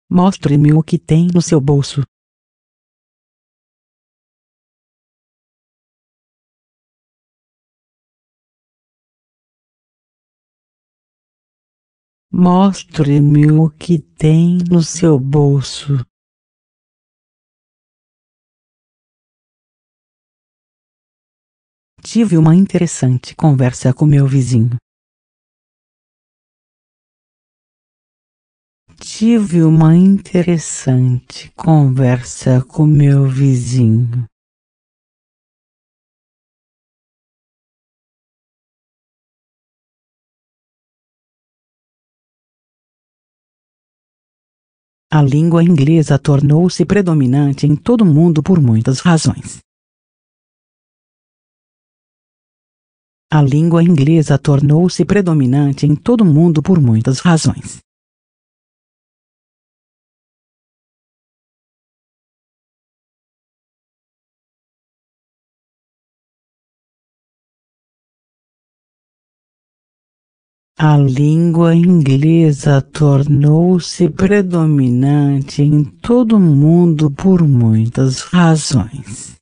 Mostre-me o que tem no seu bolso. Mostre-me o que tem no seu bolso. Tive uma interessante conversa com meu vizinho. Tive uma interessante conversa com meu vizinho. A língua inglesa tornou-se predominante em todo o mundo por muitas razões. A língua inglesa tornou-se predominante em todo o mundo por muitas razões. A língua inglesa tornou-se predominante em todo o mundo por muitas razões.